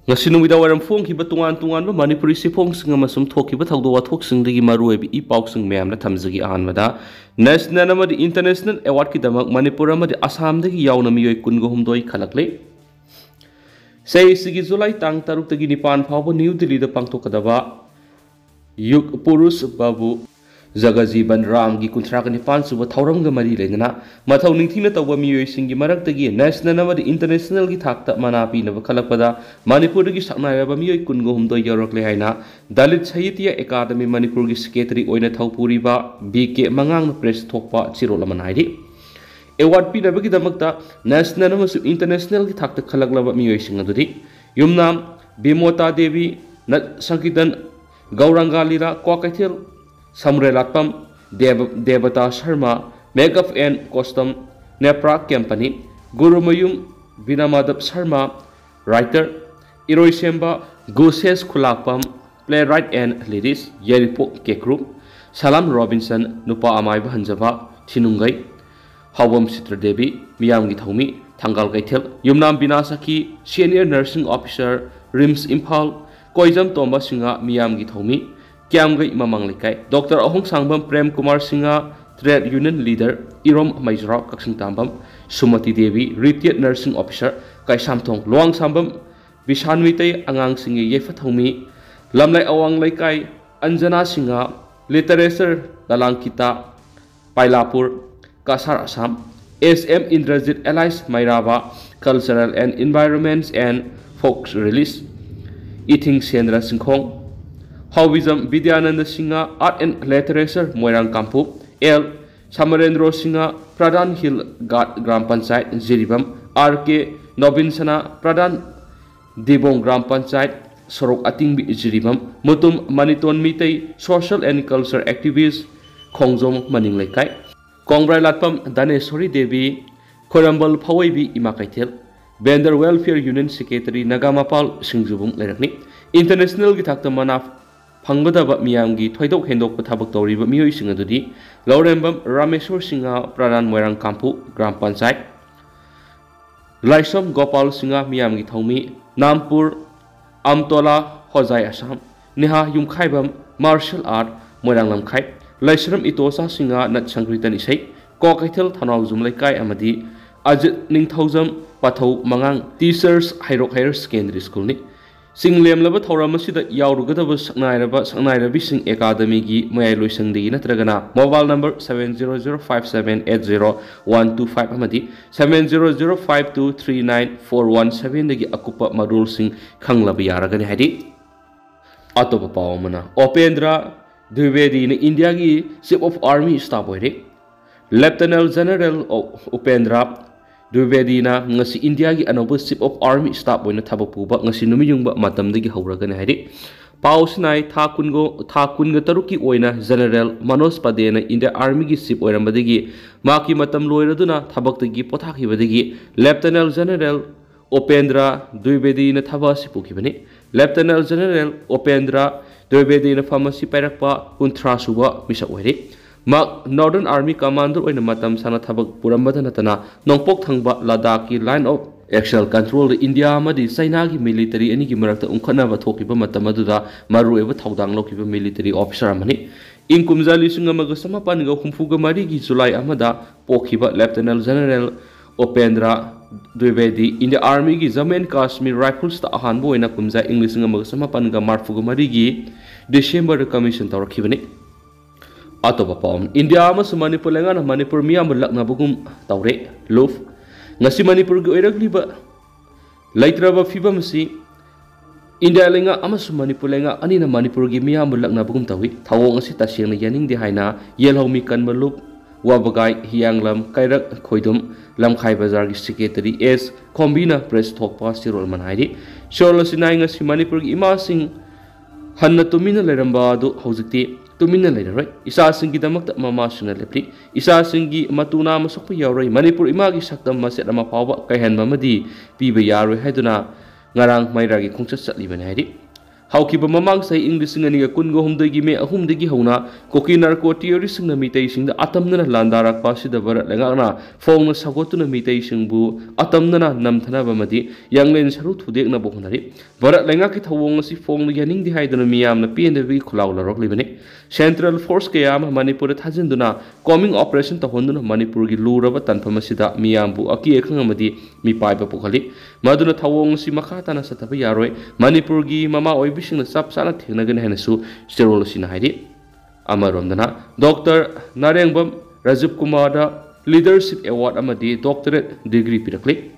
ngasi numida waram phong ki ba tungan ba manipuri sifong sing amasum thoki ba thawdo wa thok sing digi maru ebi I pauk sing mem na thamjigi anmada national amadi international award ki damak manipur amadi assam dagi yauna miyoi kungo humdoi khalakle sei sigi July tang taruk dagi nipan phawbo New Delhi da pangthokadaba yug purus babu Jagajiban Ram gi kunthra ka nipan suba thauram ga mari lengna mathau ningthina tawba miyoi singi marak tagi national amadi international gi thakta manapi na khalakpada manipur gi sakna ba miyoi kungo humdoi yarakle haina dalit sahitya academy manipur gi secretary oina thaupuri ba BK mangang press thokpa chirol manai award pi na bagi damakta national amasu international gi thakta khalaklaba miyoi singa dudi yumnam Bimota Devi na Sankitan Gauranga Lira Kwakaithil Samrelatpam Devata Sharma Makeup and Costume Nepra Company Gurumayum Vinamadap Sharma Writer Iroi Semba Goses Kulakpam Playwright and Ladies Yeripo Kekru Salam Robinson Nupa Amai Hanjava Tinungai Hawam Sitra Devi Miyam Githomi Tangal Gaitel Yumnam Binasaki Senior Nursing Officer Rims Impal Koizam Tomba Singa Miyam Githomi Kiamgai Mamang Likai Dr. Ahong Sangbam Prem Kumar Singha Trade Union Leader Irom Maizrao Kaksing Tambam Sumati Devi Retired Nursing Officer Kai Samthong Luang Sambam Bishanwitay Angang Singi Yefathomi Lamlai Awang Laikai Anjana Singha Literature Dalangkita Pailapur Kasar Assam SM Indrajit Allies Mairava Cultural and Environments and Folk Release Eating Sendra Singkhong Hobism Vidyananda Singha Art and Literature Moirang Kampu L. Samarendro Singha Pradhan Hill Gram Panchayat Jiribam RK Nobinsana Pradhan Dibong Gram Panchayat Sorok Atingbi Jiribam Mutum Maniton Mitay Social and Culture Activists Khongjom Maning Laikai Kongrai Latpam Daneswari Devi Korambal Phawaibi Imakaithel Vendor Welfare Union Secretary Nagamapal Singjubung Lerakni International Gitakta Manaf Pangdaba Miyamgi Thoidok Hendok Pathabak Toriba Miyoi Singadudi Laurembam Rameshwar Singha Pradhan Moirang Kampu Gram Panchayat Laisom Gopal Singha Miyamgi Thomi Nampur Amtola Hozai Assam Neha Yumkhaibam Martial Art Moirang Lamkhai Laisram Itosa Singha Nat Sankritan Isai Kokaithel Thanau Zum Laikai Amadi Ajit Ningthauzam Pathau Mangang Teachers Hairok Higher Secondary School ni Singlem laba Thoramasida Yaurugada Saknairabi Sing Academy gi Mayai Luisangdi Natragana mobile number 70057801225 Amadi 70052394117 dagi akupa madul sing khanglaba yaragani hadi atopa pawmana Opendra Dwivedi na India gi Chief of Army Staff oire Lieutenant General Upendra Dwivedina ngasi India gi anoba Chief of Army Staff oina thabak puba ngasi numiyungba matamdagi hawragani hadi pausnai tha kunga taruki oina General Manoj Padena India Army gi Chief oirambadagi maki matam loiraduna thabaktagi pothakibadagi Lieutenant General Upendra Dwivedina thaba sipukibani Lieutenant General Upendra Dwivedina pharmacy pairakpa kunthra suba misa oire Mak Northern Army Commander oina matam sana thabak purambada natana nongpok thangba Ladakh ki line of actual control India amadi China gi military ani gi marakta ungkhanaba thokiba matam aduda maru eba thaudang lokiba military officer amani ingkumja lising amaga samapan ga humfuga mari gi July amada pokhiba Lieutenant General Upendra Dwivedi India Army gi Jammu and Kashmir Rifles ta ahanbo oina kumja inglising amaga samapan ga marfuga mari gi December commission tawrakhibani Atopa pawm India amasu Manipur lengana Manipur miyam lakna bugum tawre luf ngasi Manipur gi oiragliba laitraba fibamsi India lenga amasu Manipur lenga anina Manipur gi miyam lakna bugum tawi thawong asi taseng yaning de haina yelhomi kanmalup wabagai hianglam kairak khoidum lamkhai bazar gi secretary s kombina press thokpa sirol manhaidi shorlosinai ngasi Manipur gi imasing hanna tumina leramba du hojikti tumina leiroi isa singi damakta mama suna lepri isa singi matuna masokpa yauroi Manipur imagi saktam maset ama pawba kaihanba madi piba yaroi haiduna ngarang mairagi khongchat satli bani haidi haukiba mamang sai English ngani ga kun go humdagi me ahumdagi hauna koki narco theory singna mitei singda atamna landarak pasida barat lengana fongna sagotuna mitei singbu atamna namthana bamadi yanglen saru thudek na bohnari barat lenga ki thawong si fongna yaning di haidana miyam na PNW khulaw larok libani Central Force kayam Manipur thajinduna coming operation tahonduna Manipur gi luraba tanfamasida miyambu aki ekhangamadi mi paiba pokhali maduna thawong si makhata na sataba yaroi Manipur gi mama oibising sap sana thengnagan henasu sterol sina haidi amaromdana Dr. Narengbam Rajiv Kumar da Leadership Award amadi doctorate degree pirakli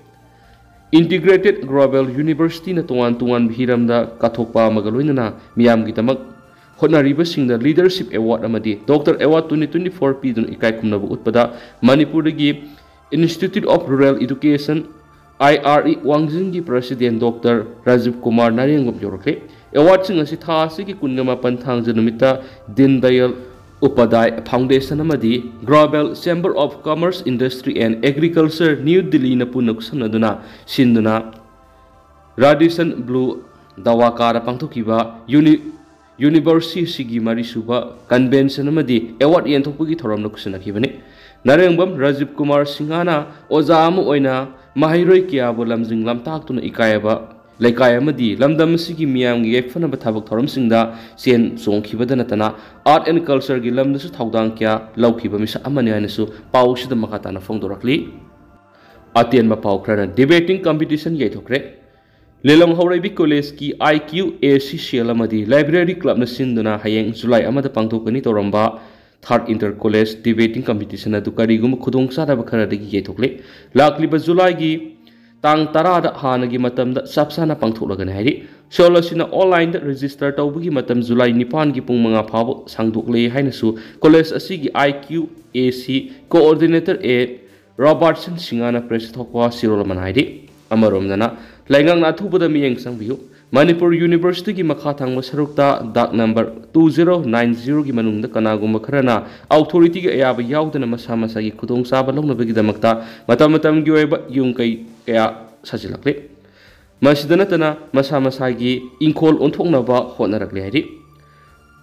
Integrated Global University na tuan bihiramda kathokpa magaloinana miyam gi tamak Honariba Singh the Leadership Award amadi Dr. Award 2024 pidun ikai kumnabu utpada Manipur gi Institute of Rural Education IRE Wangjing gi President Dr. Rajiv Kumar Narengop yorokle Award sing asi thasi ki kungama panthang janumita Din Dayal Upadhyay Foundation amadi Global Chamber of Commerce Industry and Agriculture New Delhi na punak sanaduna sinduna Radisson Blue Dawakara pangthokiba University Sigi Marisuba Convention amadi Award yenthokpugi thoram nuksanakhibani Narengbam Rajiv Kumar Singhana Ozamu oina Mahiroi Kiabu Lamjing Lamtaktuna Ikayaba Laikai amadi Lamdam Sigi Miyam gi ekfanaba thabak thoram singda sen songkhibada natana Art and Culture gi lamdasu thaudang kya laukhiba misa amani hainasu pausida makatana fongdorakli Atien ma paukrana debating competition yaithokre Lelong Hauraibi College ki IQAC Shelamadi Library Club na sinduna hayeng July amada pangthokani toramba third inter college debating competition adu karigum khudong sadaba kharadagi yethokle lakliba July gi tang 10 da hanagi matamda sapsana pangtholagani hairi solosina online da register tawbugi matam July 9 gi pung 5 phabu sangdokle hainasu college asigi IQAC coordinator A Robertson Singana press thokwa sirolaman hairi amaromdana Laingang Nathupada miyeng sangbiu Manipur University ki makha thangma sarukta dak number 2090 gi manungda kanagumba kharana authority gi ayaba yaudana masa masa gi khudong saba longnabagi damakta matam gi oiba yung kai kaya sajilakle masidana tana masa masa gi ingkhol onthoknaba honarakle hairi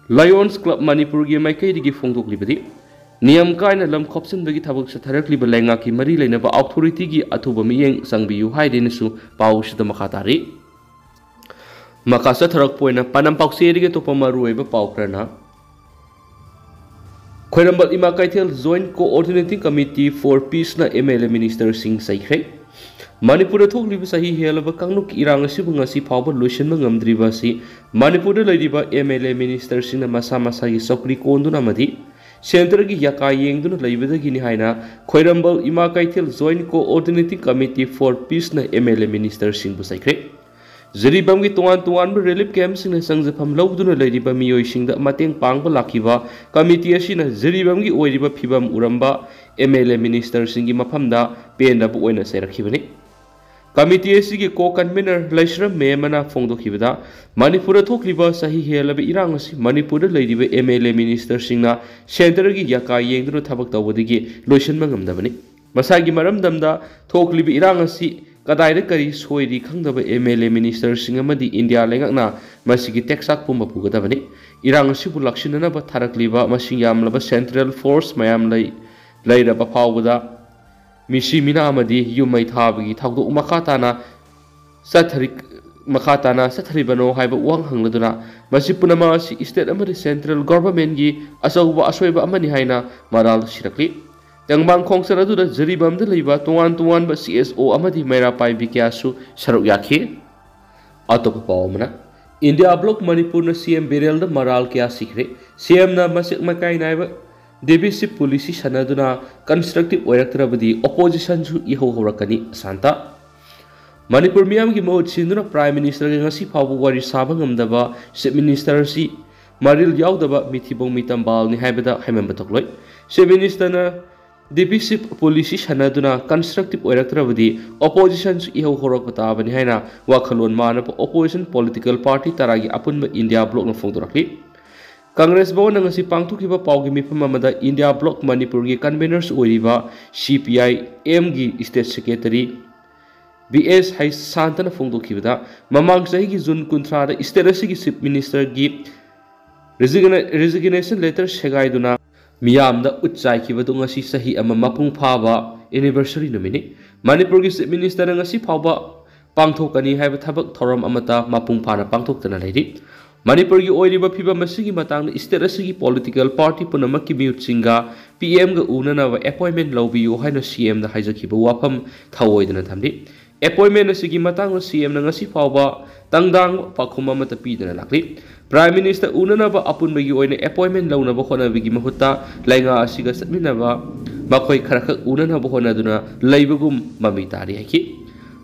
Lions Club Manipur gi maikai gi fongdoklibadi Niyam kaina lam khopsin bagi thabak satharakli balenga ki mari leinaba authority gi athuba miyeng sangbiu haidenisu pausida makhatari makasa tharak poina panam pauseri ge topamaru eba paukrana Khoirambal Ima Kaithel Joint Coordinating Committee for Peace na MLA Minister Singh cheikhre Manipur thokliba sahi helaba kangnuk irang asibu ngasi phawba loisenba ngamdriba si Manipur laidiba MLA Minister Singh na masa masa gi sokri konduna madi Center gi yaka yengduna laibadagi ni haina Khoirambal Ima Kaithel Joint Coordinating Committee for Peace na MLA Minister Singh bu saikre Zeribam gi tuan relief camp sing na sangjafam lawduna lairiba miyoi singda mateng pangba lakhiba committee asina Zeribam gi oiriba phibam uramba MLA Minister Singh gi mafamda penda bu oina serakhibani Committee asigi co-convener Laishram Memana fongdokhibada Manipur thokliba sahi helaba irang asi Manipur lairiba MLA Minister Singh na center gi yaka yengduna thabak tawbadigi loisenba ngamdabani masagi maramdamda thokliba irang asi Kadaida kari soiri khangdaba MLA Minister Singh amadi India lengakna masigi teksak pumba pugadabani irang sibu laksinana ba tharakliba masing yamlaba Central Force mayam lairaba phawbada misi mina amadi yumai thabagi thawdo makhatana satharibano haiba wang hangladuna masi punama si state amadi central government gi asauba asoiba amani haina maral sirakli Tangbang Khongsar adu da Zeribam da leiba tuan ba CSO amadi Maira Pai Bikyasu saruk yakhi atop pawmana India block Manipur na CM Berel da maral kya sikhre CM na Macheck makai naiba devisive policy sanaduna constructive oiraktrabadi opposition su iho horakani santa Manipur miyam gi mohut sinduna Prime Minister ga ngasi phawu wari saba ngamdaba Chief Minister si maril yaudaba mithibong mitambal ni haibada haimamba tokloi Chief Minister na devisive policy sanaduna constructive oiraktrabadi opposition su iho horokata bani haina wakhalon mana opposition political party taragi apunba India block na fongdorakli Congress bo na ngasi pangthukiba pawgi mifam amada India block Manipur gi conveners oiriba CPI M gi state secretary BS hai santana phongdokibada mamang chahi gi June 13 da state asigi chief minister gi resignation letter segaiduna miyamda utchaikibadu ngasi sahi ama mapung phaba anniversary numini Manipur gi chief minister ngasi phaba pangthokani haiba thabak thoram amata mapung phana pangthoktana leiri Manipur gi oiriba phiba masigi matang state asigi political party punamak ki mute singa PM ga unana appointment lobiyo haina CM da haijakiba wafam thawoidana thamdi appointment asigi matang CM na ngasi phaba tangdang pakhuma mata pidana lakli Prime Minister unana ba apun bagi oina appointment launa ba khona bigi mahutta lainga asiga satminaba makai kharakak unana ba khona duna laibagum mamitari haki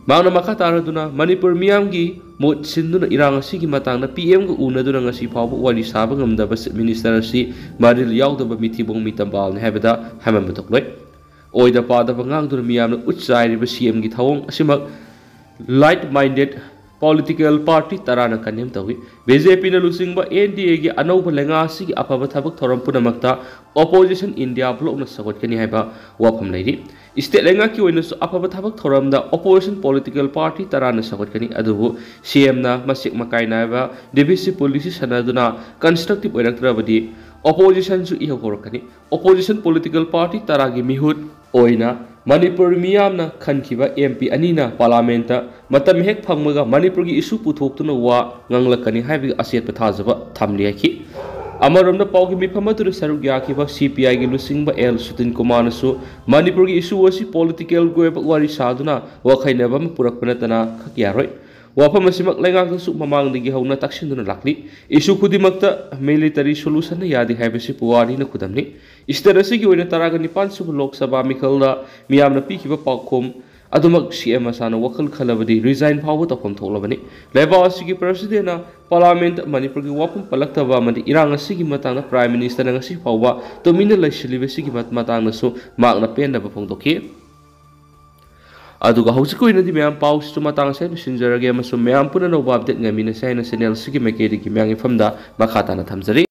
Mauna makataruduna Manipur miyamgi mot sinduna irang asigi matangna PM ga unaduna ngasi phawba wali saba ngamdaba minister si maril yaudaba mitibong mitambal ne habada hamam batokloi oida padaba ngangduna miyamna utsairiba CM gi thawong asimak light minded political party tarana kanem tawi BJP na lusingba NDA gi anauba lenga asigi apaba thabak thoram punamakta opposition India block na sakot kani haiba wafam leiri state lenga ki oina su apaba thabak thoram da opposition political party tarana sakot kani adubu CM na Macheck makai naiba devisive policy sanaduna constructive oiraktrabadi opposition su iho korkani opposition political party taragi mihut oina Manipur miyamna khankiba MP anina parliament matam hek phangmaga Manipur gi issue puthokuna wa nganglakani haibi aset pathajaba thamli aki amaromda paugi miphamatu saruk yakiba CPI gi lusingba L Sutin Kumar su Manipur gi issue wasi political goeba wari saduna wa khainaba purakpanatana khakyaroi wafam asimak lengak su mamang digi hauna taksinduna lakli issue khudimakta military solution na yadi haibasi puwari na khudamni istarasi gi oina taraga nipan su lok sabha mikhalda miyamna pikiba pakhom adumak CM asana wakal khalabadi resign phawa tafam tholabani leba asigi president na parliament Manipur gi wafam palaktaba mandi irang asigi matangna prime minister na ngasi phawa tomina laisilibe sigi matangna su makna penda ba phongdoki aduga hausikoi nadi meyam paus tu matang sai sinjarage amasum meyam puna no update ngamina sai na channel sigi mekedi gi myang ifamda makata na thamjari